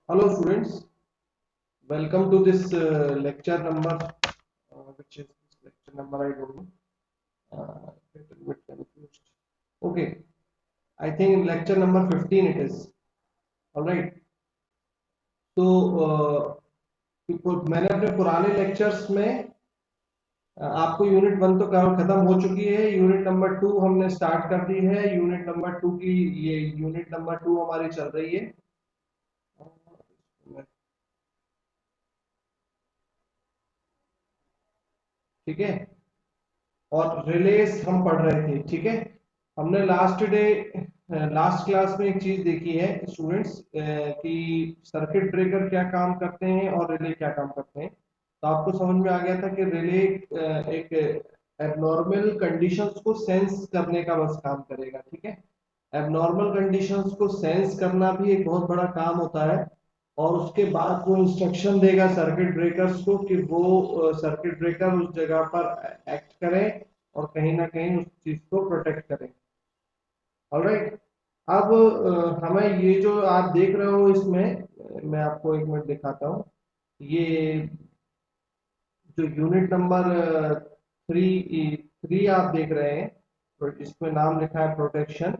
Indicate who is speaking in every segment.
Speaker 1: Hello students, welcome to this lecture number, which is this lecture number I don't know, little bit confused. Okay, I think lecture number 15 it is. All right. तो मैंने अपने पुराने lectures में आपको unit 1 तो खत्म हो चुकी है। यूनिट नंबर 2 हमने स्टार्ट कर दी है। यूनिट नंबर 2 की ये यूनिट नंबर 2 हमारी चल रही है। ठीक है, और रिलेस हम पढ़ रहे थे। ठीक है, हमने लास्ट क्लास में एक चीज देखी है स्टूडेंट्स, कि सर्किट ब्रेकर क्या काम करते हैं और रिले क्या काम करते हैं। तो आपको समझ में आ गया था कि रिले एक एबनॉर्मल कंडीशंस को सेंस करने का बस काम करेगा। ठीक है, एबनॉर्मल कंडीशंस को सेंस करना भी एक बहुत बड़ा काम होता है, और उसके बाद वो इंस्ट्रक्शन देगा सर्किट ब्रेकर्स को कि वो सर्किट ब्रेकर उस जगह पर एक्ट करें और कहीं ना कहीं उस चीज को प्रोटेक्ट करें। ऑलराइट, अब हमें ये जो आप देख रहे हो इसमें, मैं आपको एक मिनट दिखाता हूँ। ये जो यूनिट नंबर 3 आप देख रहे हैं, तो इसमें नाम लिखा है प्रोटेक्शन,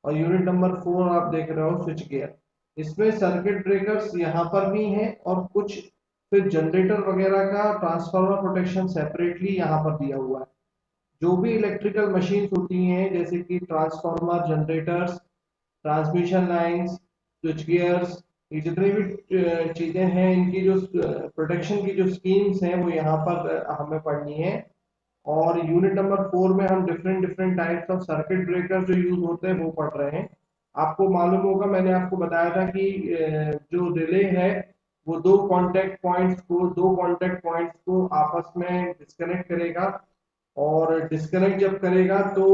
Speaker 1: और यूनिट नंबर 4 आप देख रहे हो स्विच गियर। इसमें सर्किट ब्रेकर्स यहाँ पर भी हैं और कुछ फिर जनरेटर वगैरह का ट्रांसफार्मर प्रोटेक्शन सेपरेटली यहाँ पर दिया हुआ है। जो भी इलेक्ट्रिकल मशीन्स होती हैं जैसे कि transformer, generators, transmission lines, switch gears, ये जितनी भी चीजें हैं, इनकी जो प्रोटेक्शन की जो स्कीम्स हैं वो यहाँ पर हमें पढ़नी है। और यूनिट नंबर 4 में हम different different types of circuit breaker जो यूज होते हैं वो पढ़ रहे हैं। आपको मालूम होगा, मैंने आपको बताया था कि जो रिले है वो दो कांटेक्ट पॉइंट्स को आपस में डिस्कनेक्ट करेगा, और डिस्कनेक्ट जब करेगा तो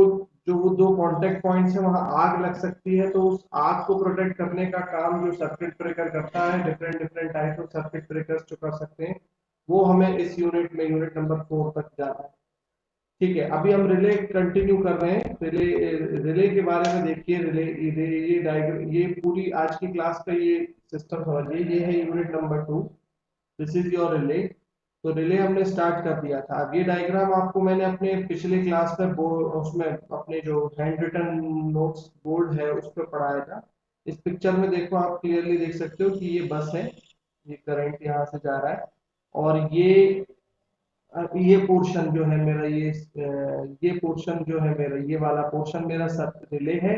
Speaker 1: जो वो दो कांटेक्ट पॉइंट्स है वहां आग लग सकती है। तो उस आग को प्रोटेक्ट करने का काम जो सर्किट ब्रेकर करता है, different different type of circuit breakers जो कर सकते हैं, वो हमें इस यूनिट में यूनिट नंबर 4 तक जाना है। ठीक है, अभी हम रिले कंटिन्यू कर रहे हैं। रिले रिले के बारे में देखिए। ये डायग्राम, ये पूरी आज की क्लास का ये सिस्टम समझिए। ये है unit number 2, this is your relay. तो रिले हमने स्टार्ट कर दिया था। अब ये डायग्राम आपको मैंने अपने पिछले क्लास में उसमें अपने जो हैंड रिटन नोट्स बोर्ड है उस पर पढ़ाया था। इस पिक्चर में देखो, आप क्लियरली देख सकते हो कि ये बस है, ये करंट यहाँ से जा रहा है, और ये पोर्शन जो है मेरा, ये पोर्शन जो है मेरा, ये वाला पोर्शन मेरा सब रिले है।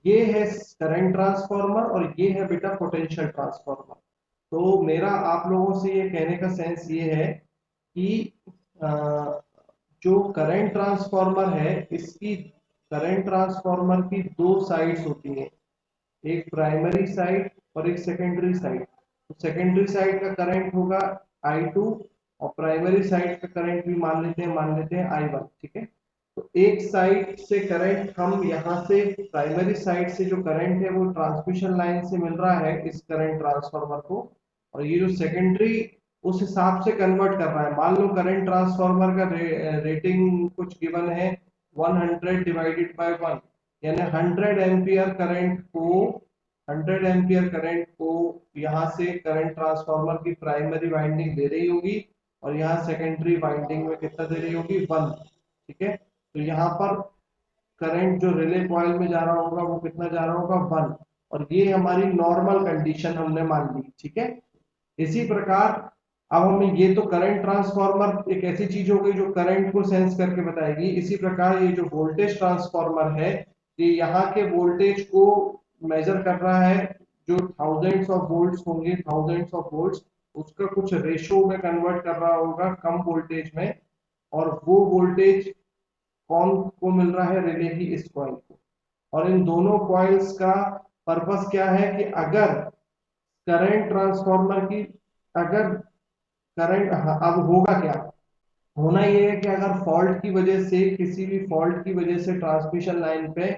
Speaker 1: ये है करंट ट्रांसफार्मर, और ये है बेटा पोटेंशियल ट्रांसफार्मर। तो मेरा आप लोगों से ये कहने का सेंस ये है कि अ, जो करंट ट्रांसफार्मर है, इसकी करंट ट्रांसफार्मर की दो साइड्स होती हैं, एक प्राइमरी साइड और एक सेकेंडरी साइड। तो सेकेंडरी साइड का करंट होगा I2, और प्राइमरी साइड का करंट भी मान लेते हैं I1। ठीक है, तो एक साइड से करंट हम यहाँ से, प्राइमरी साइड से जो करंट है वो ट्रांसमिशन लाइन से मिल रहा है इस करंट ट्रांसफार्मर को, और ये जो सेकेंडरी उस हिसाब से कन्वर्ट कर रहा है। मान लो करंट ट्रांसफार्मर का रेटिंग कुछ गिवन है 100 डिवाइडेड बाय 1, यानी 100 एम्पियर करंट को यहाँ से करंट ट्रांसफार्मर की प्राइमरी वाइंडिंग दे रही होगी, और यहाँ सेकेंडरी वाइंडिंग में कितना दे रही होगी, 1। ठीक है, तो यहाँ पर करंट जो रिले कॉइल में जा रहा होगा वो कितना जा रहा होगा, 1। और ये हमारी नॉर्मल कंडीशन हमने मान ली। ठीक है, इसी प्रकार अब हमें, ये तो करंट ट्रांसफार्मर एक ऐसी चीज हो गई जो करंट को सेंस करके बताएगी। इसी प्रकार ये जो वोल्टेज ट्रांसफार्मर है, ये यहाँ के वोल्टेज को मेजर कर रहा है। जो थाउजेंड्स ऑफ वोल्ट्स होंगे, थाउजेंड्स ऑफ वोल्ट्स, उसका कुछ रेशो में कन्वर्ट कर रहा होगा कम वोल्टेज में, और वो वोल्टेज कौन को मिल रहा है, रिले की इस कॉइल को। और इन दोनों कॉइल्स का पर्पस क्या है कि अगर करंट ट्रांसफार्मर की, अगर करंट, अब होगा क्या, होना ये है कि अगर फॉल्ट की वजह से, किसी भी फॉल्ट की वजह से ट्रांसमिशन लाइन पे,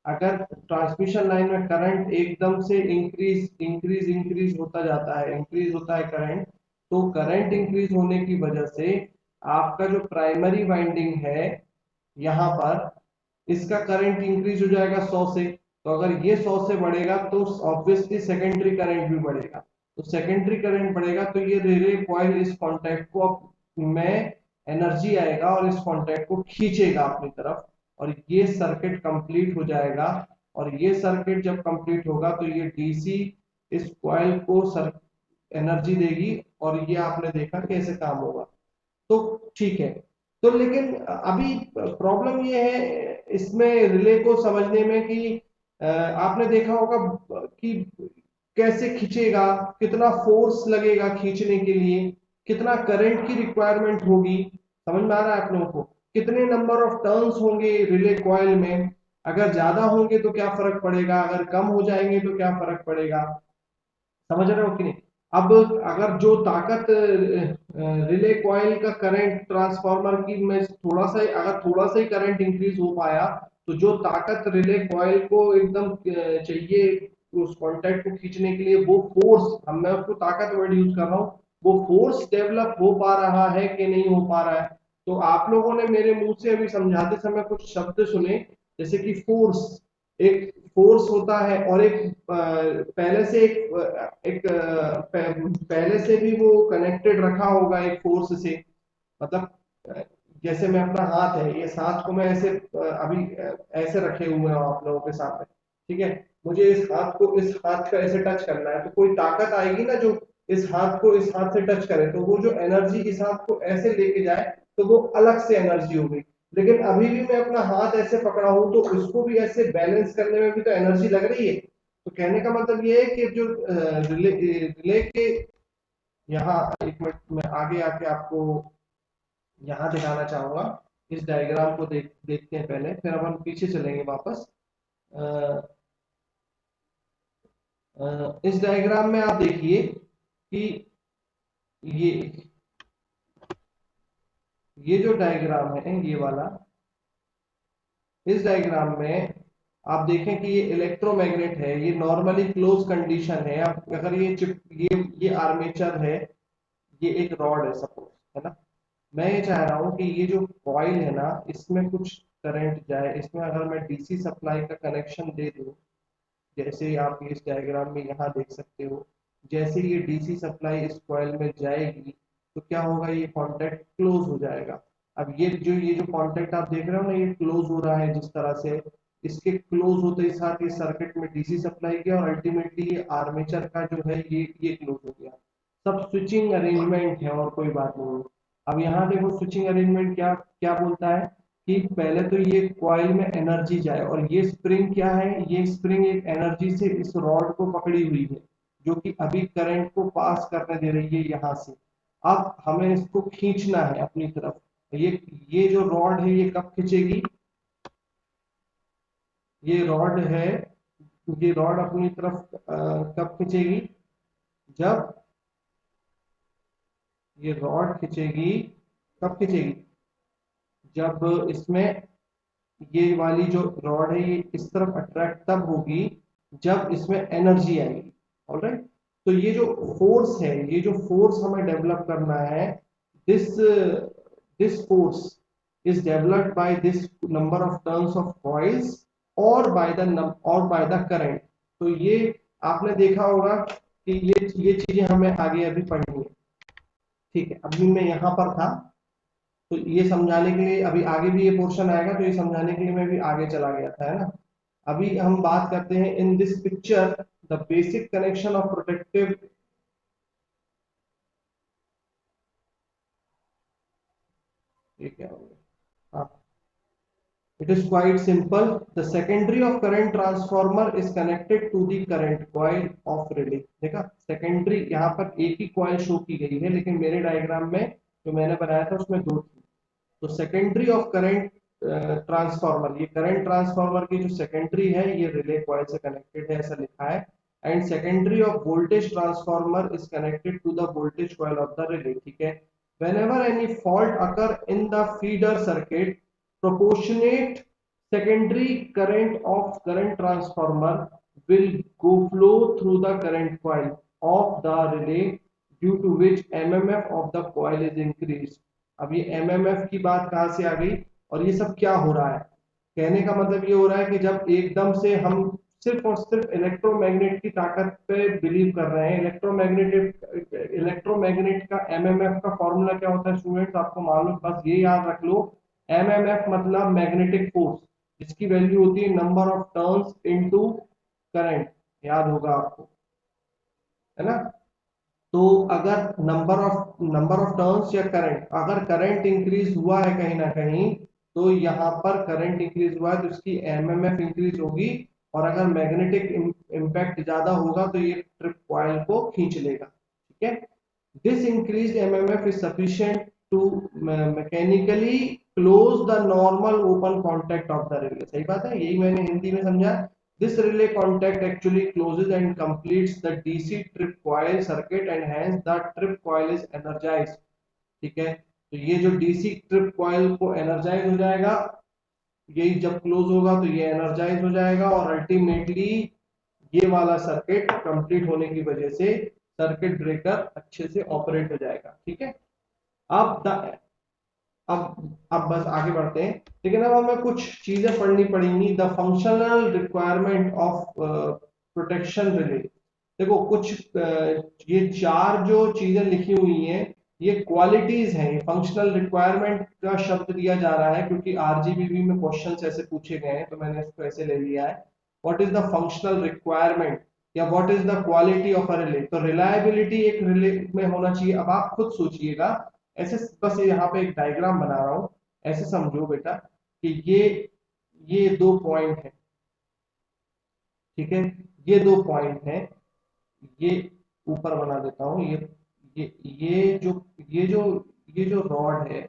Speaker 1: अगर ट्रांसमिशन लाइन में करंट एकदम से इंक्रीज होता जाता है, इंक्रीज होता है करंट, तो करंट इंक्रीज होने की वजह से आपका जो प्राइमरी वाइंडिंग है यहाँ पर, इसका करंट इंक्रीज हो जाएगा 100 से। तो अगर ये 100 से बढ़ेगा तो ऑब्वियसली सेकेंडरी करंट भी बढ़ेगा। तो सेकेंडरी करंट बढ़ेगा तो ये रिले कॉइल इस कांटेक्ट को में एनर्जी आएगा और इस कांटेक्ट को खींचेगा अपनी तरफ, और ये सर्किट कंप्लीट हो जाएगा। और ये सर्किट जब कंप्लीट होगा तो ये डीसी इस कॉइल को एनर्जी देगी, और ये आपने देखा कैसे काम होगा। तो ठीक है। तो लेकिन अभी प्रॉब्लम ये है इसमें रिले को समझने में कि आपने देखा होगा कि कैसे खींचेगा, कितना फोर्स लगेगा खींचने के लिए, कितना करंट की रिक्वायरमेंट होगी, समझ में आ रहा है आप लोगों को, कितने नंबर ऑफ टर्न्स होंगे रिले कॉइल में, अगर ज्यादा होंगे तो क्या फर्क पड़ेगा, अगर कम हो जाएंगे तो क्या फर्क पड़ेगा, समझ रहे हो कि नहीं। अब अगर जो ताकत रिले कॉइल का करंट ट्रांसफार्मर की में थोड़ा सा अगर थोड़ा सा ही करंट इंक्रीज हो पाया, तो जो ताकत रिले कॉइल को एकदम चाहिए उस कांटेक्ट को खींचने के लिए, वो फोर्स, हम मैं उसको ताकत वर्ड यूज कर रहा हूँ, वो फोर्स डेवलप हो पा रहा है कि नहीं हो पा रहा है। तो आप लोगों ने मेरे मुंह से अभी समझाते समय कुछ शब्द सुने, जैसे कि फोर्स, एक फोर्स होता है, और एक पहले से एक पहले से भी वो कनेक्टेड रखा होगा एक फोर्स से, मतलब जैसे मैं अपना हाथ है, ये हाथ को मैं ऐसे अभी ऐसे रखे हुए हैं आप लोगों के सामने, ठीक है, मुझे इस हाथ का ऐसे टच करना है, तो कोई ताकत आएगी ना जो इस हाथ को इस हाथ से टच करे, तो वो जो एनर्जी इस हाथ को ऐसे लेके जाए, तो वो अलग से एनर्जी होगी। लेकिन अभी भी मैं अपना हाथ ऐसे पकड़ा हूं, तो उसको भी ऐसे बैलेंस करने में भी तो एनर्जी लग रही है। तो कहने का मतलब ये है कि जो रिले के यहाँ, एक मिनट में आगे आके आपको यहाँ दिखाना चाहूंगा, इस डायग्राम को देखते हैं पहले, फिर अपन पीछे चलेंगे वापस। अ, इस डायग्राम में आप देखिए कि ये ये जो डायग्राम है ये वाला, इस डायग्राम में आप देखें कि ये इलेक्ट्रोमैग्नेट है, ये नॉर्मली क्लोज कंडीशन है। अब अगर ये आर्मेचर है, ये एक रॉड है सपोज, है ना, मैं ये चाह रहा हूं कि ये जो कॉइल है ना, इसमें कुछ करंट जाए, इसमें अगर मैं डीसी सप्लाई का कनेक्शन दे दूं, जैसे आप इस डायग्राम में यहाँ देख सकते हो, जैसे ये डीसी सप्लाई इस कॉइल में जाएगी तो क्या होगा, ये कांटेक्ट क्लोज हो जाएगा। अब ये जो कांटेक्ट आप देख रहे हो ना, ये क्लोज हो रहा है जिस तरह से, इसके क्लोज होते ही साथ ये सर्किट में डीसी सप्लाई किया, और अल्टीमेटली ये आर्मेचर का जो है ये क्लोज हो गया। सब स्विचिंग अरेंजमेंट है और कोई बात नहीं है। अब यहाँ देखो स्विचिंग अरेंजमेंट क्या क्या बोलता है कि पहले तो ये कॉइल में एनर्जी जाए, और ये स्प्रिंग क्या है, ये स्प्रिंग एक एनर्जी से इस रॉड को पकड़ी हुई है, जो कि अभी करंट को पास करने दे रही है यहाँ से। अब हमें इसको खींचना है अपनी तरफ। ये जो रॉड है ये कब खींचेगी, ये रॉड है, ये रॉड अपनी तरफ कब खींचेगी, जब ये रॉड खींचेगी, कब खींचेगी, जब इसमें ये वाली जो रॉड है ये इस तरफ अट्रैक्ट तब होगी जब इसमें एनर्जी आएगी। ऑलराइट, तो ये जो फोर्स है, ये जो फोर्स हमें डेवलप करना है, this this force is developed by this number of turns of coils, और बाय द करंट। तो ये आपने देखा होगा कि ये चीजें हमें आगे अभी पढ़नी है। ठीक है, अभी मैं यहाँ पर था, तो ये समझाने के लिए अभी आगे भी ये पोर्शन आएगा, तो ये समझाने के लिए मैं भी आगे चला गया था, है ना। अभी हम बात करते हैं in this picture the basic connection of protective, ये क्या हो गया, हाँ, it is quite simple, the secondary of current transformer is connected to the current coil of relay. देखा, सेकेंडरी यहाँ पर एक ही कॉइल शो की गई है, लेकिन मेरे डायग्राम में जो मैंने बनाया था उसमें दो थी। तो सेकेंडरी ऑफ करंट ट्रांसफार्मर, ये करंट ट्रांसफार्मर की जो सेकेंडरी है ये रिले कॉइल से कनेक्टेड है, ऐसा लिखा है। And secondary of voltage transformer is connected to the voltage coil of the relay, ठीक है। whenever any fault occur in the feeder circuit, proportionate secondary current of current transformer will go flow through the current coil of the relay, due to which mmf of the coil is increased। अब ये MMF की बात कहां से आ गई, और ये सब क्या हो रहा है, कहने का मतलब ये हो रहा है कि जब एकदम से हम सिर्फ और सिर्फ इलेक्ट्रोमैग्नेट की ताकत पे बिलीव कर रहे हैं। इलेक्ट्रोमैग्नेट का एमएमएफ का फॉर्मूला क्या होता है स्टूडेंट्स, आपको मालूम, बस ये याद रख लो। एमएमएफ मतलब मैग्नेटिक फोर्स, जिसकी वैल्यू होती है number of turns into current, याद होगा आपको, है ना। तो अगर नंबर ऑफ टर्न्स या करंट, अगर करंट इंक्रीज हुआ है कहीं ना कहीं, तो यहाँ पर करंट इंक्रीज हुआ है तो इसकी एमएमएफ इंक्रीज होगी, और अगर मैग्नेटिक इम्पैक्ट ज्यादा होगा तो ये ट्रिप कॉइल को खींच लेगा, ठीक है। This increased MMF is sufficient to mechanically close the normal open contact of the relay. सही बात है, यही मैंने हिंदी में समझा। This relay contact actually closes and completes the DC trip coil circuit and hence the trip coil is energized। ठीक है, तो ये जो DC ट्रिप कॉइल को एनर्जाइज हो जाएगा, यही जब क्लोज होगा तो ये एनर्जाइज हो जाएगा, और अल्टीमेटली ये वाला सर्किट कंप्लीट होने की वजह से सर्किट ब्रेकर अच्छे से ऑपरेट हो जाएगा, ठीक है। अब अब बस आगे बढ़ते हैं, लेकिन अब हमें कुछ चीजें पढ़नी पड़ेंगी। The functional requirement of protection relay. देखो कुछ ये चार जो चीजें लिखी हुई हैं ये क्वालिटीज हैं। ये फंक्शनल रिक्वायरमेंट का शब्द दिया जा रहा है क्योंकि आरजीबीबी में क्वेश्चंस ऐसे पूछे गए हैं, तो मैंने इसको ऐसे ले लिया है। What is the functional requirement या what is the quality of a relay. तो रिलायबिलिटी एक रिले में होना चाहिए। अब आप खुद सोचिएगा, ऐसे बस यहाँ पे एक डायग्राम बना रहा हूं, ऐसे समझो बेटा कि ये दो पॉइंट है, ठीक है, ये दो पॉइंट है, ये ऊपर बना देता हूं, ये ये जो ये जो ये जो रॉड है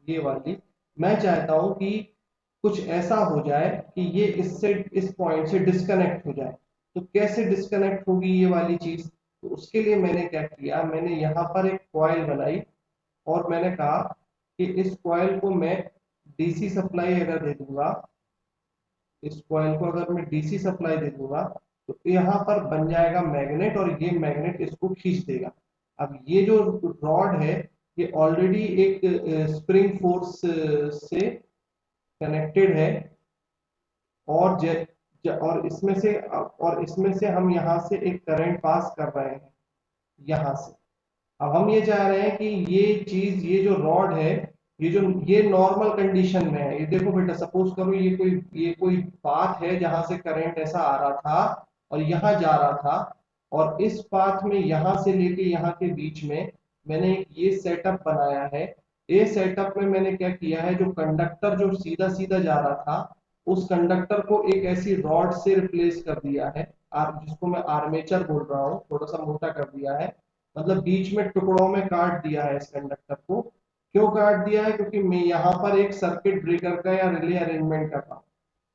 Speaker 1: ये वाली, मैं चाहता हूं कि कुछ ऐसा हो जाए कि ये इससे इस पॉइंट से डिस्कनेक्ट हो जाए। तो कैसे डिस्कनेक्ट होगी ये वाली चीज, तो उसके लिए मैंने क्या किया, मैंने यहाँ पर एक कॉइल बनाई और मैंने कहा कि इस कॉइल को मैं डीसी सप्लाई अगर दे दूंगा, इस कॉइल को अगर मैं डीसी सप्लाई दे दूंगा तो यहाँ पर बन जाएगा मैग्नेट, और ये मैग्नेट इसको खींच देगा। अब ये जो रॉड है ये ऑलरेडी एक स्प्रिंग फोर्स से कनेक्टेड है, और इसमें से हम यहाँ से एक करंट पास कर रहे हैं यहाँ से। अब हम ये चाह रहे हैं कि ये चीज, ये जो रॉड है, ये नॉर्मल कंडीशन में है। ये देखो बेटा, सपोज करो ये कोई पाथ है जहां से करंट ऐसा आ रहा था और यहाँ जा रहा था, और इस पाथ में यहाँ से लेके यहाँ के बीच में मैंने ये सेटअप बनाया है। ये सेटअप में मैंने क्या किया है, जो कंडक्टर जो सीधा सीधा जा रहा था उस कंडक्टर को एक ऐसी रॉड से रिप्लेस कर दिया है, जिसको मैं आर्मेचर बोल रहा हूँ, थोड़ा सा मोटा कर दिया है, मतलब बीच में टुकड़ों में काट दिया है इस कंडक्टर को। क्यों काट दिया है, क्योंकि मैं यहाँ पर एक सर्किट ब्रेकर का या रिले अरेंजमेंट कर रहा हूँ।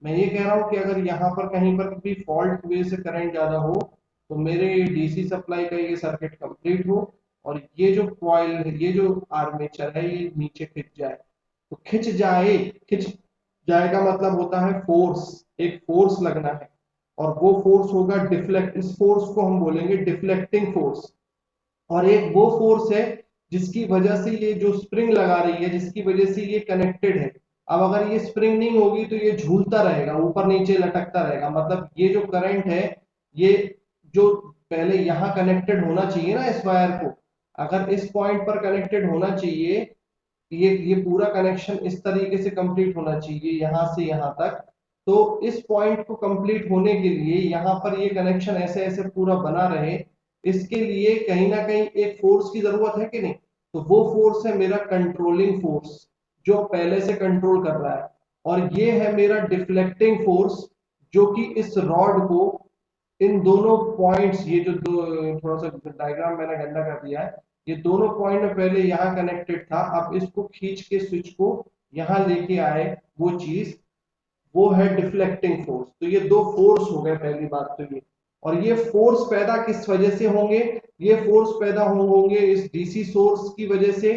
Speaker 1: मैं ये कह रहा हूँ कि अगर यहाँ पर कहीं पर भी फॉल्ट हुए से करंट ज्यादा हो तो मेरे डीसी सप्लाई का ये सर्किट कंप्लीट हो, और ये जो कॉइल है, ये जो आर्मेचर है, ये नीचे खिंच जाए। तो खिंच जाएगा मतलब होता है फोर्स, एक फोर्स लगना है, और वो फोर्स होगा डिफ्लेक्ट, इस फोर्स को हम बोलेंगे डिफ्लेक्टिंग फोर्स। और एक वो फोर्स है जिसकी वजह से ये जो स्प्रिंग लगा रही है, जिसकी वजह से ये कनेक्टेड है। अब अगर ये स्प्रिंग नहीं होगी तो ये झूलता रहेगा, ऊपर नीचे लटकता रहेगा, मतलब ये जो करंट है, ये जो पहले यहाँ कनेक्टेड होना चाहिए ना इस वायर को, अगर इस पॉइंट पर कनेक्टेड होना चाहिए, ये पूरा कनेक्शन इस तरीके से कंप्लीट होना चाहिए यहाँ से यहाँ तक। तो इस पॉइंट को कंप्लीट होने के लिए यहाँ पर ये कनेक्शन ऐसे ऐसे पूरा बना रहे, इसके लिए कहीं ना कहीं एक फोर्स की जरूरत है कि नहीं। तो वो फोर्स है मेरा कंट्रोलिंग फोर्स, जो पहले से कंट्रोल कर रहा है, और ये है मेरा डिफ्लेक्टिंग फोर्स, जो कि इस रॉड को इन दोनों पॉइंट्स, ये जो दो, थोड़ा सा डायग्राम मैंने गंदा कर दिया है, ये दोनों पॉइंट में पहले यहाँ कनेक्टेड था, अब इसको खींच के स्विच को यहाँ लेके आए, वो चीज, वो है डिफ्लेक्टिंग फोर्स। तो ये दो फोर्स हो गए पहली बात तो ये। और ये फोर्स पैदा किस वजह से होंगे, ये फोर्स पैदा होंगे इस डीसी सोर्स की वजह से,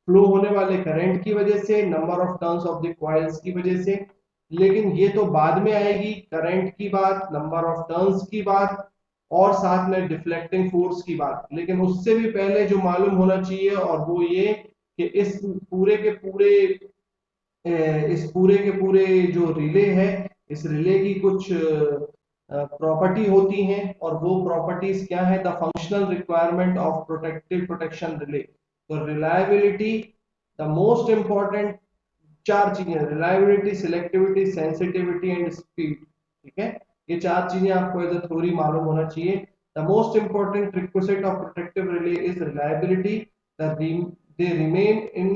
Speaker 1: फ्लो होने वाले करंट की वजह से, number of turns of the coils की वजह से। लेकिन ये तो बाद में आएगी, करंट की बात, नंबर ऑफ टर्न्स की बात, और साथ में डिफ्लेक्टिंग फोर्स की बात। लेकिन उससे भी पहले जो मालूम होना चाहिए और वो ये कि इस पूरे के पूरे जो रिले है, इस रिले की कुछ प्रॉपर्टी होती हैं, और वो प्रॉपर्टीज क्या है? The functional requirement of protective protection relay. तो रिलायबिलिटी, द मोस्ट इंपॉर्टेंट चार चीजें: reliability, selectivity, sensitivity and speed. ठीक है, ये चार चीजें आपको एज अ थ्योरी मालूम होना चाहिए। The most important requisite of protective relay is reliability. They remain in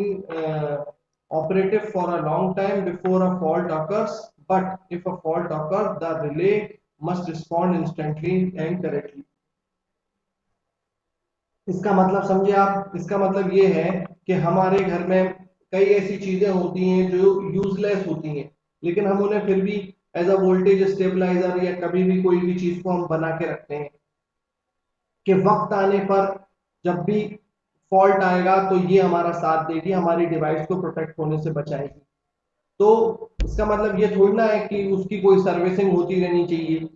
Speaker 1: operative for a long time before a fault occurs, but if a fault occurs, the relay must respond instantly and correctly. इसका मतलब समझे आप? इसका मतलब ये है कि हमारे घर में कई ऐसी चीजें होती हैं जो यूजलेस होती हैं, लेकिन हम उन्हें फिर भी एज अ वोल्टेज स्टेबलाइजर या कभी भी कोई भी चीज को हम बना के रखते हैं कि वक्त आने पर जब भी फॉल्ट आएगा तो ये हमारा साथ देगी, हमारी डिवाइस को प्रोटेक्ट होने से बचाएगी। तो इसका मतलब ये थोड़ी ना है कि उसकी कोई सर्विसिंग होती रहनी चाहिए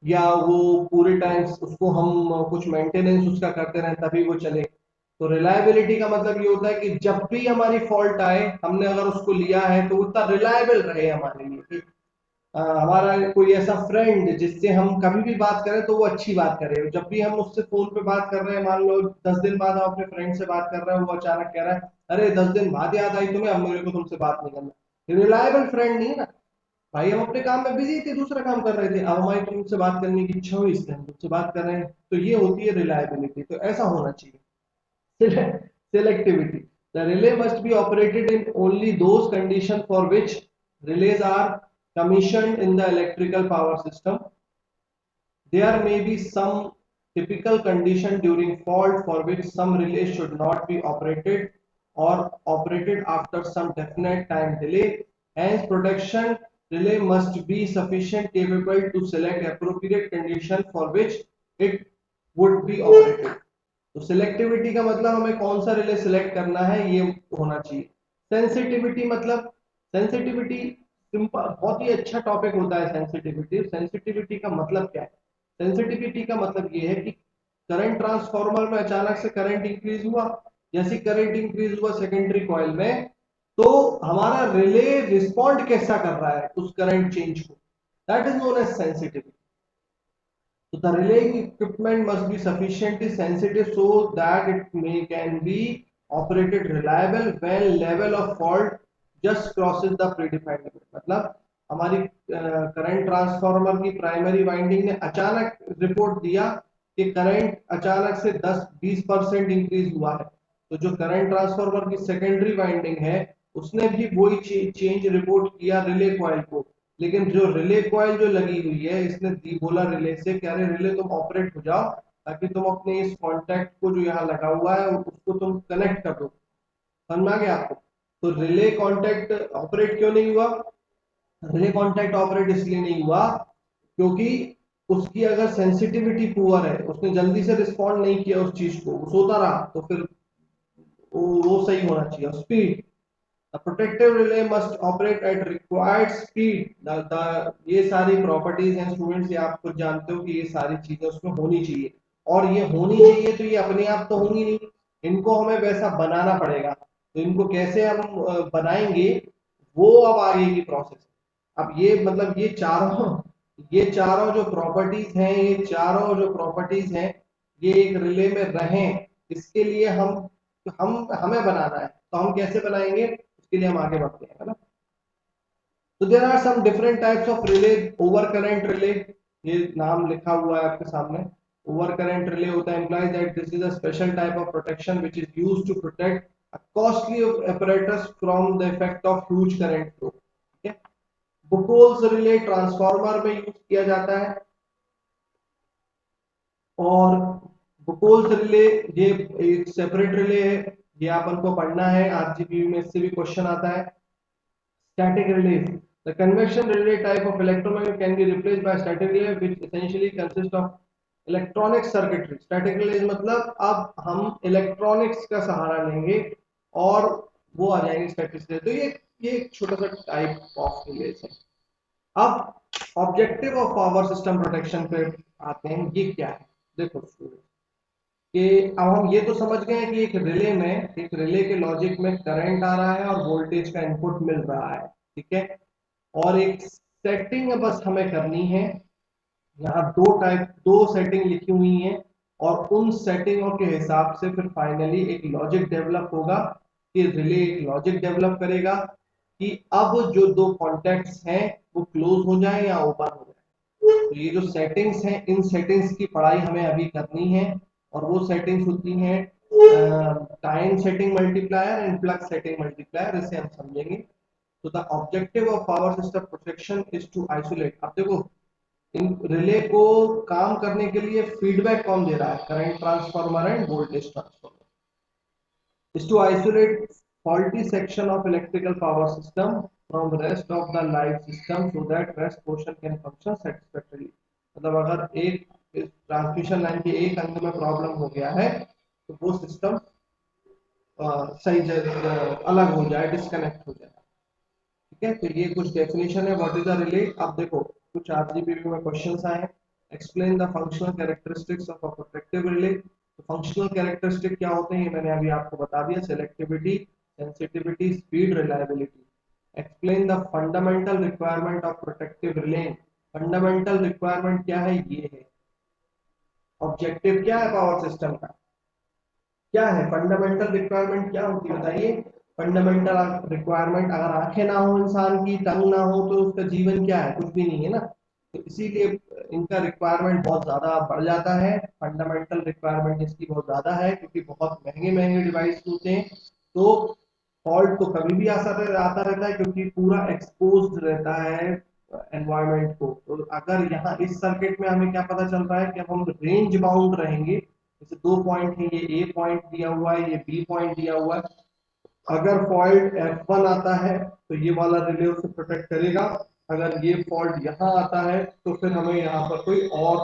Speaker 1: या वो पूरे टाइम उसको हम कुछ मेंटेनेंस उसका करते रहें तभी वो चले। तो रिलायबिलिटी का मतलब ये होता है कि जब भी हमारी फॉल्ट आए, हमने अगर उसको लिया है तो उतना रिलायबल रहे हमारे लिए। हमारा कोई ऐसा फ्रेंड जिससे हम कभी भी बात करें तो वो अच्छी बात करे, जब भी हम उससे फोन पे बात कर रहे हैं, मान लो 10 दिन बाद हम अपने फ्रेंड से बात कर रहे हैं, वो अचानक कह रहा है अरे 10 दिन बाद याद आई तुम्हें, अब मेरे को तुमसे बात नहीं करना। रिलायबल फ्रेंड नहीं है ना भाई। हम अपने काम में बिजी थे, दूसरा काम कर रहे थे, अब हमारी तुमसे बात करने की इच्छा हुई, इसलिए हम तुमसे बात कर रहे हैं। तो ये होती है रिलायबिलिटी। तो ऐसा होना चाहिए। Selectivity. The relay must be operated in only those conditions for which relays are commissioned in the electrical power system. There may be some typical condition during fault for which some relays should not be operated or operated after some definite time delay. Hence, protection relay must be sufficient capable to select appropriate condition for which it would be operated. तो selectivity का मतलब हमें कौन सा relay select करना है ये होना चाहिए। सेंसिटिविटी मतलब, सेंसिटिविटी सिंपल, बहुत ही अच्छा टॉपिक होता है सेंसिटिविटी। सेंसिटिविटी का मतलब क्या है? सेंसिटिविटी का मतलब ये है कि करंट ट्रांसफार्मर में अचानक से करंट इंक्रीज हुआ, जैसे करंट इंक्रीज हुआ सेकेंडरी कॉइल में, तो हमारा रिले रिस्पॉन्ड कैसा कर रहा है उस करंट चेंज को, that is known as sensitivity. So the relaying equipment must be sufficiently sensitive so that can be operated reliable when level of fault just crosses the predefined limit। मतलब हमारी current transformer की primary winding ने अचानक report दिया कि current अचानक से 10-20% increase हुआ है, तो जो करंट ट्रांसफार्मर की सेकेंडरी वाइंडिंग है उसने भी वही चेंज रिपोर्ट किया रिले कॉइल को। लेकिन जो रिले कॉइल जो लगी हुई है, इसने बोला रिले से कि अरे रिले तुम ऑपरेट हो जाओ, ताकि तुम अपने इस कॉन्टैक्ट को जो यहाँ लगा हुआ है उसको तुम कनेक्ट कर दो। समझ आ गया आपको? तो रिले कॉन्टैक्ट ऑपरेट क्यों नहीं हुआ? रिले कॉन्टैक्ट ऑपरेट इसलिए नहीं हुआ क्योंकि उसकी अगर सेंसिटिविटी पुअर है, उसने जल्दी से रिस्पॉन्ड नहीं किया उस चीज को, वो सोता रहा, तो फिर वो सही होना चाहिए। Speed, The protective relay must operate at required speed. ये सारी प्रॉपर्टीज हैं स्टूडेंट्स, ये आप खुद जानते हो कि ये सारी चीजें उसमें होनी चाहिए, और ये होनी चाहिए तो ये अपने आप तो होंगी नहीं, इनको हमें वैसा बनाना पड़ेगा। तो इनको कैसे हम बनाएंगे, वो अब आगे की प्रोसेस। अब ये मतलब ये चारों जो प्रॉपर्टीज हैं, ये चारों जो प्रॉपर्टीज हैं, ये एक रिले में रहें, इसके लिए हम हमें बनाना है। तो हम कैसे बनाएंगे उसके लिए हम आगे बढ़ते हैं, है ना। तो there are some different types of relay. Over current relay, ये नाम लिखा हुआ है आपके सामने। ओवर करंट रिले होता है implies that this is a special type of protection which is used to protect a costly apparatus from the effect of huge current flow। ठीक है। बुकोल्स रिले ट्रांसफार्मर में यूज किया जाता है, और Buchholz relay ये एक सेपरेट रिले है, ये अपन को पढ़ना है, आरजीबी में इससे भी क्वेश्चन आता है। Static relay. The convection relay type of electromagnet can be replaced by static relay, which essentially consists of electronic circuitry। Static relays मतलब अब हम इलेक्ट्रॉनिक्स का सहारा लेंगे और वो आ जाएंगे स्टैटिक रिले। तो ये एक छोटा सा टाइप ऑफ रिलेज है। अब objective of power system protection पे आते हैं, ये क्या है? देखो स्टूडेंट, कि अब हम ये तो समझ गए कि एक रिले के लॉजिक में करंट आ रहा है और वोल्टेज का इनपुट मिल रहा है, ठीक है। और एक सेटिंग बस हमें करनी है यहाँ दो सेटिंग लिखी हुई हैं और उन सेटिंगों के हिसाब से फिर फाइनली एक लॉजिक डेवलप होगा कि रिले एक लॉजिक डेवलप करेगा कि अब जो दो कॉन्टेक्ट्स हैं वो क्लोज हो जाए या ओपन हो जाए। तो ये जो सेटिंग्स हैं इन सेटिंग्स की पढ़ाई हमें अभी करनी है और वो सेटिंग्स होती हैं time setting multiplier and plug setting multiplier, इसे हम समझेंगे। तो the objective of power system protection is to isolate. अब देखो इन रिले को काम करने के लिए फीडबैक कौन दे रहा है, current transformer end voltage transformer, is to isolate faulty section of electrical power system from rest of the live system so that rest portion can function satisfactorily। मतलब अगर एक ट्रांसमिशन लाइन के एक अंग में प्रॉब्लम हो गया है तो वो सिस्टम सही अलग हो जाए, डिस्कनेक्ट हो जाए। ठीक है, तो ये कुछ डेफिनेशन है व्हाट इज द रिले। अब देखो कुछ आरजीबीवी में क्वेश्चंस आए। Explain the functional characteristics of a protective relay. तो फंक्शनल कैरेक्टरिस्टिक क्या होते हैं ये मैंने अभी आपको बता दिया, selectivity, sensitivity, speed, reliability. Explain the fundamental requirement of protective relay. Fundamental requirement क्या है, ये है। ऑब्जेक्टिव क्या है पावर सिस्टम का, क्या है फंडामेंटल रिक्वायरमेंट, क्या होती है बताइए। फंडामेंटल रिक्वायरमेंट, अगर आंखें ना हो इंसान की, टंग ना हो, तो उसका जीवन क्या है, कुछ भी नहीं है ना। तो इसीलिए इनका रिक्वायरमेंट बहुत ज्यादा बढ़ जाता है। फंडामेंटल रिक्वायरमेंट इसकी बहुत ज्यादा है क्योंकि बहुत महंगे महंगे डिवाइस होते हैं। तो फॉल्ट तो कभी भी आता रहता है क्योंकि पूरा एक्सपोज्ड रहता है एनवायरमेंट को। तो अगर यहाँ इस सर्किट में हमें क्या पता चल रहा है कि अब हम रेंज बाउंड रहेंगे। जैसे दो पॉइंट है, ये ए पॉइंट दिया हुआ है, ये बी पॉइंट दिया हुआ है। अगर फॉल्ट F1 आता है तो ये वाला रिले उसे प्रोटेक्ट करेगा। अगर ये फॉल्ट यहाँ आता है तो फिर हमें यहाँ पर कोई और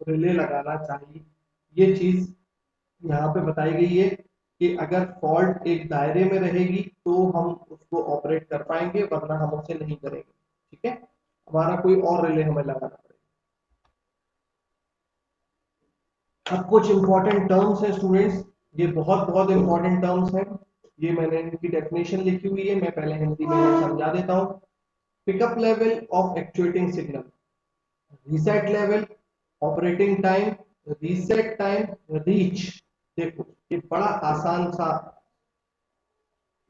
Speaker 1: रिले लगाना चाहिए। ये चीज यहाँ पे बताई गई है कि अगर फॉल्ट एक दायरे में रहेगी तो हम उसको ऑपरेट कर पाएंगे, वरना हम उसे नहीं करेंगे। ठीक है, हमारा कोई और रिले हमें लगाना पड़ेगा। अब कुछ इंपॉर्टेंट टर्म्स हैं स्टूडेंट्स, ये बहुत बहुत इंपॉर्टेंट टर्म्स हैं। ये मैंने इनकी डेफिनेशन लिखी हुई है, मैं पहले हिंदी में समझा देता हूँ। Pickup level of actuating signal, reset level, operating time, reset time, reach. देखो ये बड़ा आसान सा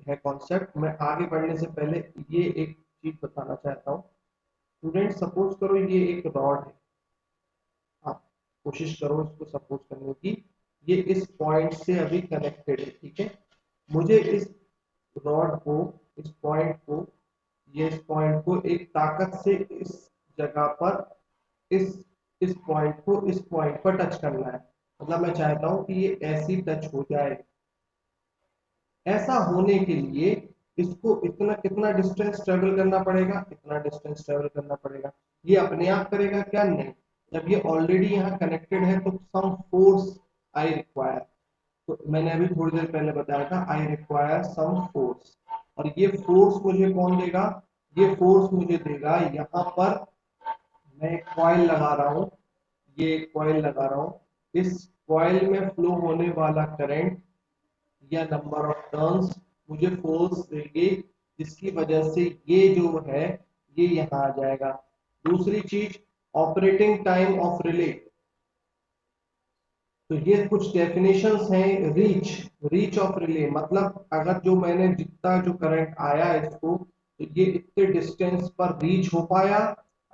Speaker 1: है कॉन्सेप्ट। मैं आगे बढ़ने से पहले ये एक चीज बताना चाहता हूँ। स्टूडेंट सपोज करो ये एक रॉड है, आप कोशिश करो इसको सपोज करने की। ये इस पॉइंट से अभी कनेक्टेड है, ठीक है। मुझे इस रॉड को, इस पॉइंट को, ये इस पॉइंट को एक ताकत से इस जगह पर, इस पॉइंट को इस पॉइंट पर टच करना है। मतलब मैं चाहता हूं कि ये ऐसी टच हो जाए। ऐसा होने के लिए इसको इतना कितना डिस्टेंस ट्रेवल करना पड़ेगा, इतना डिस्टेंस ट्रेवल करना पड़ेगा। ये अपने आप करेगा क्या, नहीं। जब ये ऑलरेडी यहाँ कनेक्टेड है तो सम फोर्स आई रिक्वायर। तो मैंने अभी थोड़ी देर पहले बताया था आई रिक्वायर सम फोर्स। और ये फोर्स मुझे कौन देगा, ये फोर्स मुझे देगा यहाँ पर। मैं एक कॉइल लगा रहा हूँ, ये कॉइल लगा रहा हूँ। इस कॉइल में फ्लो होने वाला करंट या नंबर ऑफ टर्न्स मुझे फोर्स देगी, जिसकी वजह से ये जो है ये यहाँ आ जाएगा। दूसरी चीज, ऑपरेटिंग टाइम ऑफ रिले। तो ये कुछ डेफिनेशंस हैं। रीच, रीच ऑफ रिले मतलब अगर जो मैंने जितना जो करंट आया इसको, तो ये इतने डिस्टेंस पर रीच हो पाया।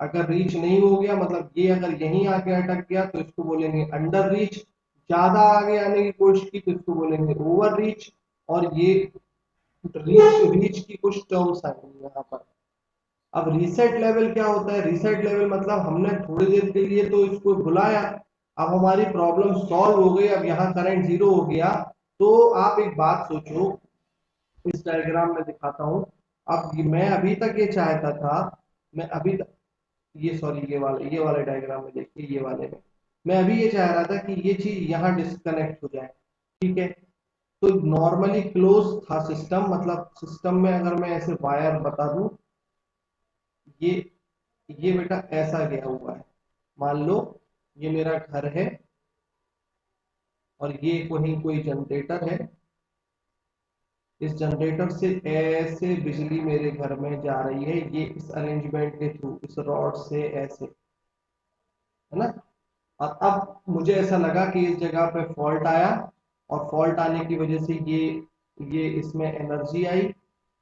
Speaker 1: अगर रीच नहीं हो गया, मतलब ये अगर यहीं आके अटक गया, तो इसको बोलेंगे अंडर रीच। ज्यादा आगे आने की कोशिश की तो इसको बोलेंगे ओवर रीच। और ये रीच रीच की कुछ टर्म्स आएंगे यहाँ पर। अब रीसेट लेवल क्या होता है, रीसेट लेवल मतलब हमने थोड़ी देर के लिए तो इसको बुलाया, अब हमारी प्रॉब्लम सॉल्व हो गई, अब यहाँ करंट जीरो हो गया। तो आप एक बात सोचो, इस डायग्राम में दिखाता हूँ। अब मैं अभी तक ये चाहता था, मैं अभी तक, ये सॉरी ये वाले डायग्राम में देखिए, ये वाले में मैं अभी ये चाह रहा था कि ये चीज यहाँ डिस्कनेक्ट हो जाए। ठीक है, तो नॉर्मली क्लोज था सिस्टम, मतलब सिस्टम में अगर मैं ऐसे वायर बता दूं, ये ये बेटा ऐसा गया हुआ है। मान लो ये मेरा घर है और ये कहीं कोई जनरेटर है। इस जनरेटर से ऐसे बिजली मेरे घर में जा रही है, ये इस अरेंजमेंट के थ्रू, इस रॉड से ऐसे। है ना। और अब मुझे ऐसा लगा कि इस जगह पे फॉल्ट आया, और फॉल्ट आने की वजह से ये इसमें एनर्जी आई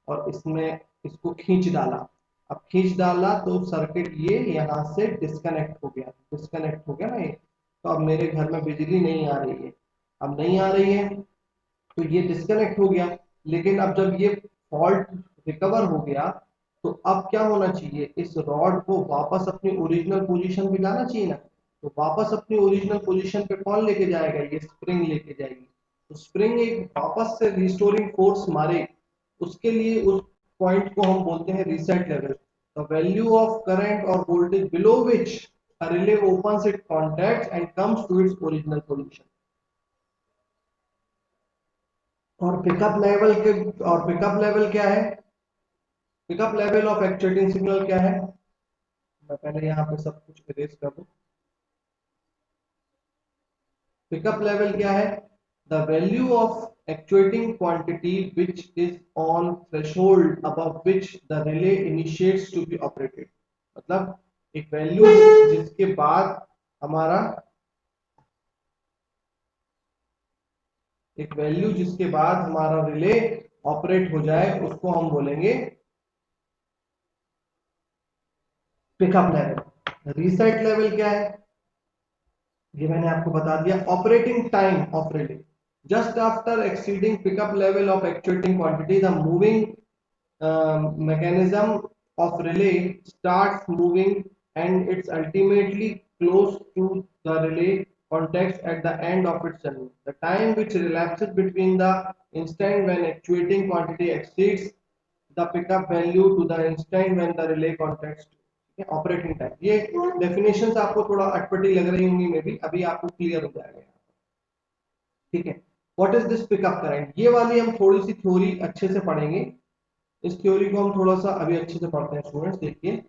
Speaker 1: और इसमें इसको खींच डाला। अब खींच डाला तो सर्किट ये यहाँ से डिस्कनेक्ट हो गया ना ये। तो अब मेरे घर में बिजली नहीं आ रही है। अब नहीं आ रही है तो ये डिस्कनेक्ट हो गया। लेकिन अब जब ये फॉल्ट रिकवर हो गया तो अब क्या होना चाहिए, इस रॉड को वापस अपनी ओरिजिनल पोजीशन पे लाना चाहिए ना। तो वापस अपनी ओरिजिनल पोजीशन पे कौन लेके जाएगा, ये स्प्रिंग लेके जाएगी। तो स्प्रिंग एक वापस से रिस्टोरिंग फोर्स मारे, उसके लिए उस पॉइंट को हम बोलते हैं reset level. The value of current और voltage below which a relay opens its contacts and comes to its original position। और पिकअप लेवल क्या है, pickup level of actuating signal क्या है। मैं पहले यहाँ पे सब कुछ इरेज कर दूं। पिकअप लेवल क्या है, the value of actuating quantity which is on threshold above which the relay initiates to be operated. मतलब एक वैल्यू जिसके बाद हमारा एक वैल्यू जिसके बाद हमारा रिले ऑपरेट हो जाए उसको हम बोलेंगे पिकअप लेवल। रीसेट लेवल क्या है, ये मैंने आपको बता दिया। Operating time of relay, just after exceeding pickup level of actuating quantity the moving mechanism of relay starts moving and it's ultimately close to the relay contacts at the end of its journey. The time which elapses between the instant when actuating quantity exceeds the pickup value to the instant when the relay contacts operating time. ये definition आपको थोड़ा अटपटी लग रही होंगी, may be अभी आपको clear हो जाएगा। ठीक है, what is this pickup current, ये वाली हम थोड़ी सी थ्योरी अच्छे से पढ़ेंगे। इस थ्योरी को हम थोड़ा सा अभी अच्छे से पढ़ते हैं स्टूडेंट्स। देखिए,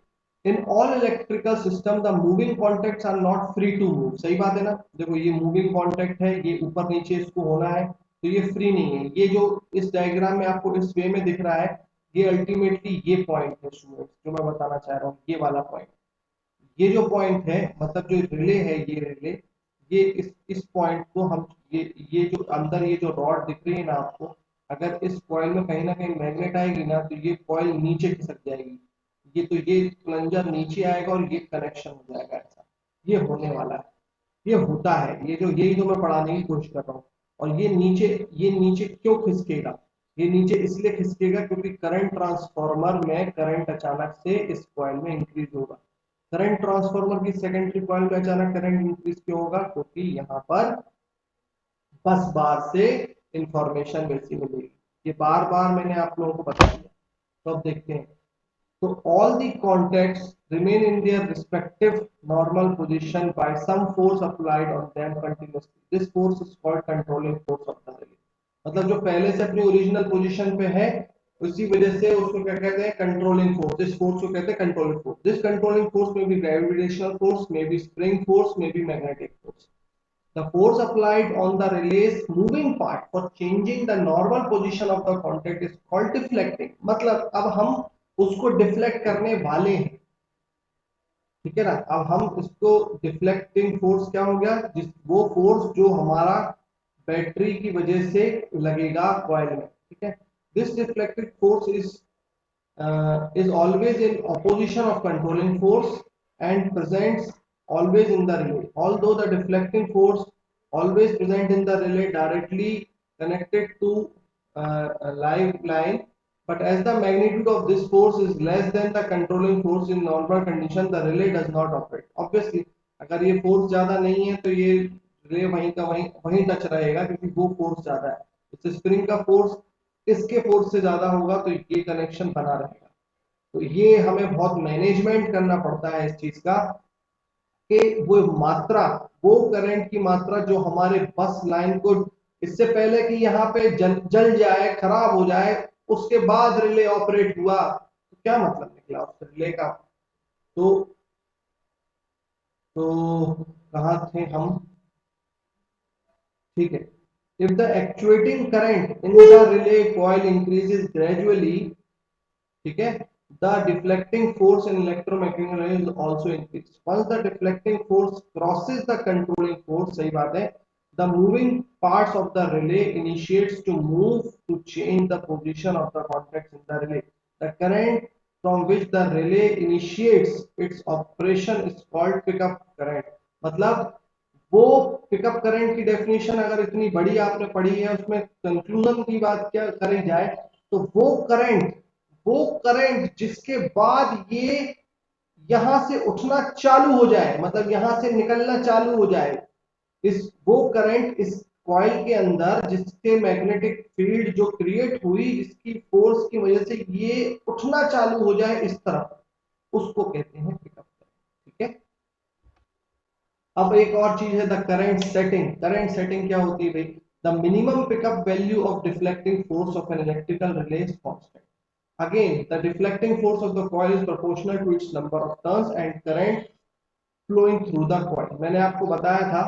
Speaker 1: in all electrical system the moving contacts are not free to move. सही बात है ना। देखो ये मूविंग कॉन्टैक्ट है, ये ऊपर नीचे इसको होना है, तो ये फ्री नहीं है। ये जो इस डायग्राम में आपको इस वे में दिख रहा है, ये अल्टीमेटली ये पॉइंट है स्टूडेंट्स जो मैं बताना चाह रहा हूँ, ये वाला पॉइंट। ये जो पॉइंट है, मतलब जो रिले है, ये रिले, ये इस पॉइंट को हम ये जो अंदर ये जो रॉड दिख रही है ना आपको, अगर इस कॉइल में कहीं ना कहीं मैग्नेट आएगी ना तो ये कॉइल नीचे खिसक जाएगी। ये प्लंजर नीचे आएगा और ये कनेक्शन हो जाएगा। ऐसा ये होने वाला है, ये होता है, ये जो यही तो मैं पढ़ाने की कोशिश कर रहा हूँ। और ये नीचे क्यों खिसकेगा, ये नीचे इसलिए खिसकेगा क्योंकि करंट ट्रांसफार्मर में करंट अचानक से इस कॉइल में इंक्रीज होगा। करंट ट्रांसफार्मर की सेकेंडरी कॉइल में अचानक करंट इंक्रीज क्यों होगा, क्योंकि यहाँ पर बस बार से इंफॉर्मेशन वैसी मिलेगी। ये बार बार मैंने आप लोगों को बता दिया। तो अब देखते हैं। So all the contacts remain in their respective normal position by some force applied on them continuously. This force is called controlling force of the relay. मतलब जो पहले से अपनी ओरिजिनल पोजीशन पे है, उसी वजह से उसको क्या कहते हैं, कंट्रोलिंग फोर्स। इस फोर्स को कहते हैं controlling force. This controlling force may be gravitational force, may be spring force, may be magnetic force. The force applied on the relay's moving part for changing the normal position of the contact is called deflecting। मतलब अब हम उसको deflect करने वाले हैं। ठीक है ना। अब हम इसको डिफ्लेक्टिंग फोर्स क्या हो गया, जिस वो फोर्स जो हमारा बैटरी की वजह से लगेगा कॉइल में। ठीक है, this deflecting force is always in opposition of controlling force and presents always in the relay. Although the deflecting force always present in the relay directly connected to a live line, but as the magnitude of this force is less than the controlling force in normal condition, the relay does not operate. Obviously, अगर ये force ज्यादा नहीं है तो ये relay वहीं का वहीं टच रहेगा, क्योंकि वो फोर्स ज्यादा है। इस स्प्रिंग का फोर्स इसके फोर्स से ज्यादा होगा तो ये कनेक्शन बना रहेगा। तो ये हमें बहुत मैनेजमेंट करना पड़ता है इस चीज का, कि वो मात्रा, वो करंट की मात्रा जो हमारे बस लाइन को, इससे पहले कि यहाँ पे जल जाए, खराब हो जाए, उसके बाद रिले ऑपरेट हुआ, तो क्या मतलब निकला उस रिले का। तो कहाँ थे हम। ठीक है, if the actuating current in the relay coil increases gradually, ठीक है, the deflecting force in electromechanical ray is also increased. Once the deflecting force crosses the controlling force, सही बात है, the moving parts of the relay initiates to move to change the position of the contacts in the relay. The current from which the relay initiates its operation is called pickup current. मतलब वो pickup current की definition अगर इतनी बड़ी आपने पढ़ी है, उसमें कंक्लूजन की बात क्या करी जाए, तो वो करंट जिसके बाद ये यहां से उठना चालू हो जाए, मतलब यहां से निकलना चालू हो जाए, इस वो करंट इस कॉइल के अंदर जिसके मैग्नेटिक फील्ड जो क्रिएट हुई, जिसकी फोर्स की वजह से ये उठना चालू हो जाए इस तरफ, उसको कहते हैं पिकअप करंट। ठीक है। अब एक और चीज है the current setting. Current setting क्या होती है भाई? The minimum pickup value of deflecting force of an electrical relay is constant. Again, the deflecting force of the coil is proportional to its number of turns and current flowing through the coil. मैंने आपको बताया था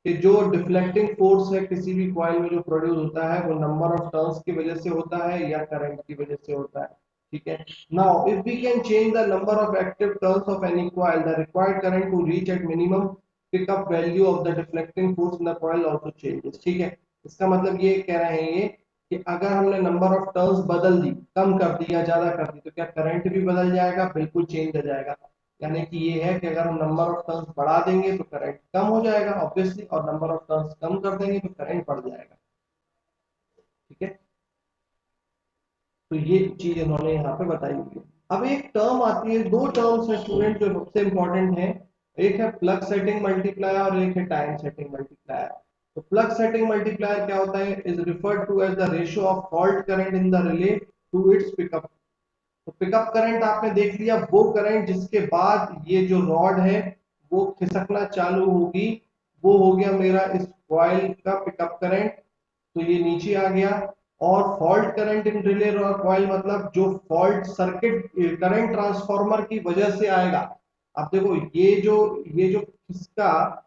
Speaker 1: कि जो deflecting force है किसी भी coil में जो प्रोड्यूस होता है, वो नंबर ऑफ टर्न्स की वजह से होता है या करंट की वजह से होता है। ठीक है। Now if we can change the number of active turns of any coil, the required current to reach at minimum pickup value of the deflecting force in the coil also changes. ठीक है। इसका मतलब ये कह रहे हैं ये कि अगर हमने नंबर ऑफ टर्न्स बदल दी, कम कर दी या ज्यादा कर दी, तो क्या करंट भी बदल जाएगा? बिल्कुल चेंज हो जाएगा। यानी कि ये है कि अगर हम नंबर ऑफ टर्न्स बढ़ा देंगे तो करंट कम हो जाएगा ऑब्वियसली, और नंबर ऑफ टर्न्स कम कर देंगे तो करंट बढ़ जाएगा। ठीक है। तो ये चीज इन्होंने यहाँ पे बताई हुई है। अब एक टर्म आती है, दो टर्म्स है स्टूडेंट जो सबसे इंपॉर्टेंट है, एक है प्लग सेटिंग मल्टीप्लायर और एक है टाइम सेटिंग मल्टीप्लायर। तो प्लग सेटिंग मल्टीप्लायर क्या होता है? Is referred to as the ratio of fault current in the relay to its pickup. तो पिकअप करंट आपने देख लिया, वो करंट जिसके बाद ये जो रॉड है वो खिसकना चालू होगी, वो हो गया मेरा इस कॉइल का पिकअप करंट। तो ये नीचे आ गया। और फॉल्ट करंट इन रिले कॉइल मतलब जो फॉल्ट सर्किट करंट ट्रांसफार्मर की वजह से आएगा। अब देखो ये जो किसका,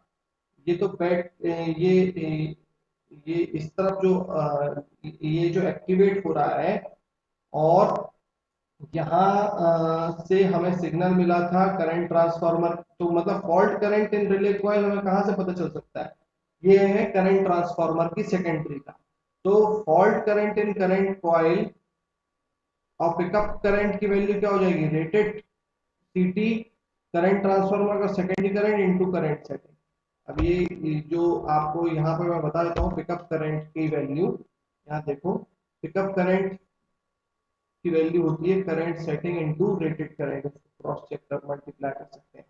Speaker 1: ये तो बैट ये इस तरफ जो ये जो एक्टिवेट हो रहा है, और यहाँ से हमें सिग्नल मिला था करंट ट्रांसफार्मर। तो मतलब फॉल्ट करंट इन रिले कॉइल हमें कहां से पता चल सकता है? ये है करंट ट्रांसफार्मर की सेकेंडरी का। तो फॉल्ट करंट इन करंट कॉइल और पिकअप करंट की वैल्यू क्या हो जाएगी? रेटेड सीटी करंट ट्रांसफार्मर का secondary current into current setting. अब ये जो आपको यहाँ पे मैं बता देता हूँ पिकअप करंट की वैल्यू, यहाँ देखो, पिकअप करंट की वैल्यू होती है current setting into rated current. Cross check कर मल्टीप्लाई कर सकते हैं।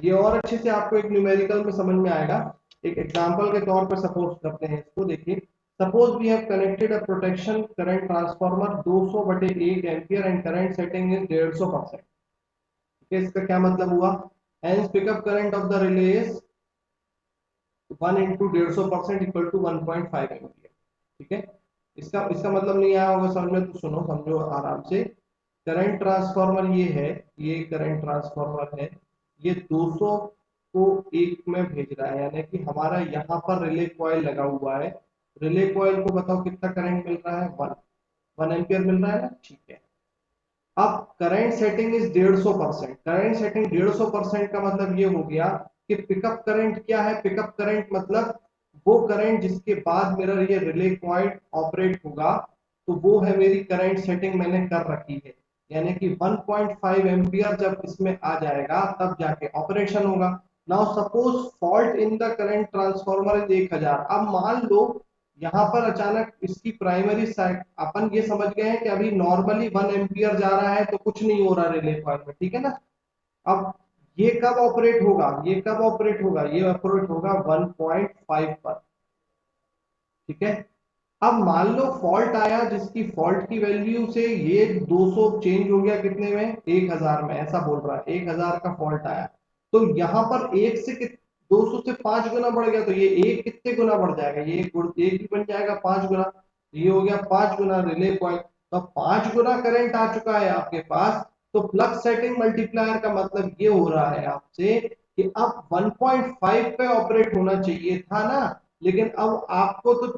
Speaker 1: ये और अच्छे से आपको एक न्यूमेरिकल में समझ में आएगा। एक एग्जांपल के तौर पर सपोज करते हैं इसको, देखिए suppose we have connected a protection current transformer 200/1 ampere and current setting is 150%। इसका क्या मतलब हुआ? Hence pickup current of the relay is 1 into 150% equal to 1.5 ampere. ठीक है। इसका इसका मतलब नहीं आया होगा समझ में, तो सुनो, समझो आराम से। करंट ट्रांसफार्मर ये है, ये करंट ट्रांसफार्मर है, ये 200 को 1 में भेज रहा है, यानी कि हमारा यहाँ पर रिले कॉइल लगा हुआ है। रिले कॉइल को बताओ कितना करंट मिल रहा है? 1 एम्पियर मिल रहा है ना। ठीक है। अब current setting is 150%। Current setting 150% का मतलब ये हो गया कि पिकअप करंट क्या है? पिकअप करंट मतलब वो करंट जिसके बाद मेरा ये रिले कॉइल ऑपरेट होगा, तो वो है मेरी करंट सेटिंग मैंने कर रखी है। यानी कि 1.5 एम्पियर जब इसमें आ जाएगा तब जाके ऑपरेशन होगा। Now suppose fault in the current transformer is 1000। अब मान लो यहाँ पर अचानक इसकी प्राइमरी साइड, अपन ये समझ गए हैं कि अभी नॉर्मली 1 एम्पियर जा रहा है तो कुछ नहीं हो रहा रिले कॉइल में, ठीक है ना। अब ये कब ऑपरेट होगा? ये कब ऑपरेट होगा? ये ऑपरेट होगा 1.5 पर। ठीक है। अब मान लो फॉल्ट आया जिसकी फॉल्ट की वैल्यू से ये 200 चेंज हो गया कितने में? 1000 में। ऐसा बोल रहा है 1000 का फॉल्ट आया, तो यहाँ पर एक से 200 से 5 गुना बढ़ गया, तो ये एक कितने गुना बढ़ जाएगा? ये एक भी बन जाएगा 5 गुना। ये हो गया 5 गुना रिले कॉइल। तो 5 गुना करंट आ चुका है आपके पास। तो प्लग सेटिंग मल्टीप्लायर का मतलब ये हो रहा है आपसे कि अब 1.5 पे ऑपरेट होना चाहिए था ना, लेकिन अब आपको तो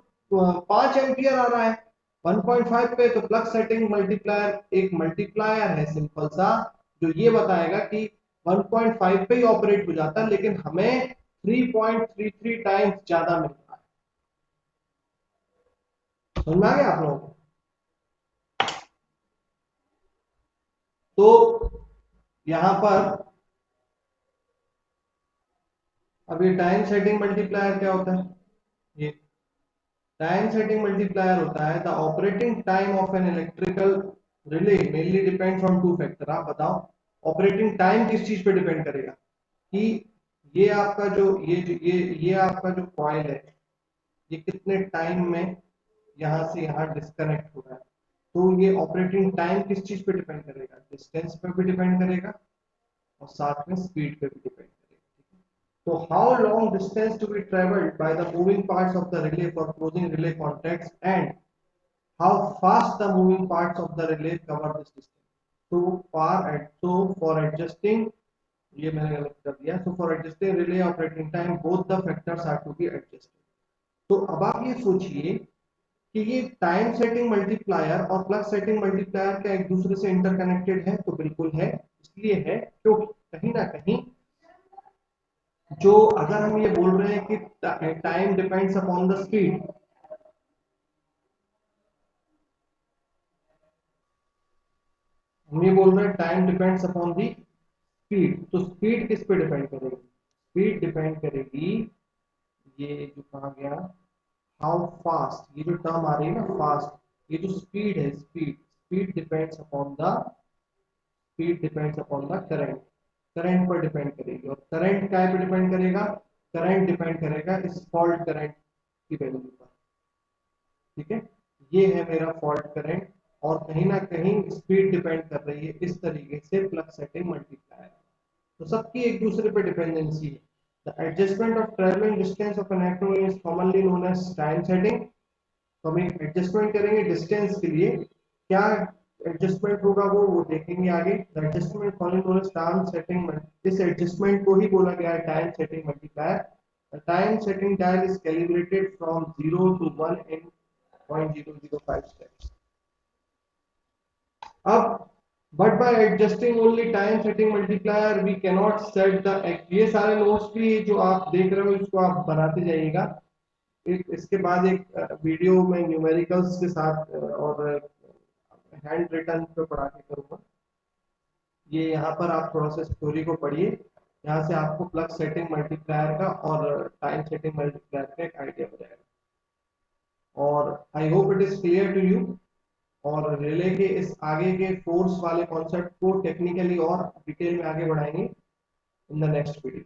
Speaker 1: 5 एम्पियर आ रहा है। 1.5 पे तो प्लग सेटिंग मल्टीप्लायर एक मल्टीप्लायर है सिंपल सा, जो ये बताएगा कि 1.5 पे ही ऑपरेट हो जाता है, लेकिन हमें 3.33 टाइम्स ज्यादा मिलता है। समझ में आ गया आप लोगों को? तो यहां पर अब ये टाइम सेटिंग मल्टीप्लायर क्या होता है? ये टाइम सेटिंग मल्टीप्लायर होता है the operating time of an electrical relay mainly depends on two factor. आप बताओ ऑपरेटिंग टाइम किस चीज पे डिपेंड करेगा कि ये आपका जो ये आपका जो कॉइल है ये कितने टाइम में यहां से यहां डिस्कनेक्ट हो रहा है। तो ये ऑपरेटिंग टाइम किस चीज पे डिपेंड करेगा? डिस्टेंस पे भी डिपेंड करेगा और साथ में स्पीड पे भी डिपेंड करेगा। तो how long distance to be traveled by the moving parts of the relay for closing relay contacts and how fast the moving parts of the relay cover this distance. So for adjusting ये मैंने गलत कर दिया। So for adjusting relay operating time both the factors are to be adjusted. तो अब आप ये सोचिए कि ये टाइम सेटिंग मल्टीप्लायर और प्लग सेटिंग मल्टीप्लायर क्या एक दूसरे से इंटरकनेक्टेड है? तो बिल्कुल है। इसलिए है क्योंकि कहीं ना कहीं जो अगर हम ये बोल रहे हैं कि time depends upon the speed, हम ये बोल रहे हैं time depends upon the speed, तो स्पीड किस पे डिपेंड करेगी? स्पीड डिपेंड करेगी, ये जो कहा गया हाउ फास्ट, ये जो टर्म आ रही है ना फास्ट, ये जो स्पीड है speed speed depends upon the speed depends upon the current, current पर डिपेंड करेगी। और करंट क्या पे डिपेंड करेगा? करंट डिपेंड करेगा इस फॉल्ट करंट की वैल्यू पर। ठीक है, ये है मेरा फॉल्ट करंट और कहीं ना कहीं स्पीड डिपेंड कर रही है इस तरीके से प्लग सेटिंग मल्टीप्लायर। तो सबकी एक दूसरे पे डिपेंडेंसी है। The adjustment of travelling distance of an electron is commonly known as time setting. तो हम एक एडजस्टमेंट करेंगे डिस्टेंस के लिए, क्या एडजस्टमेंट होगा वो देखेंगे आगे। The adjustment commonly known as time setting, इस एडजस्टमेंट को ही बोला गया है time setting multiplier. The time setting dial is calibrated from 0 to 1 in 0.005 steps. अब but by adjusting only time setting multiplier we cannot set the, ये सारे notes भी जो आप देख रहे हो इसको आप बनाते जाइएगा। इसके बाद एक वीडियो में न्यूमेरिकल्स के साथ और हैंड रिटन पे पढ़ा के करूंगा। ये यहाँ पर आप थोड़ा सा स्टोरी को पढ़िए, यहाँ से आपको प्लग सेटिंग मल्टीप्लायर का और टाइम सेटिंग मल्टीप्लायर का एक आइडिया हो जाएगा। और I hope it is clear to you. और रिले के इस आगे के फोर्स वाले कॉन्सेप्ट को टेक्निकली और डिटेल में आगे बढ़ाएंगे इन द नेक्स्ट वीडियो।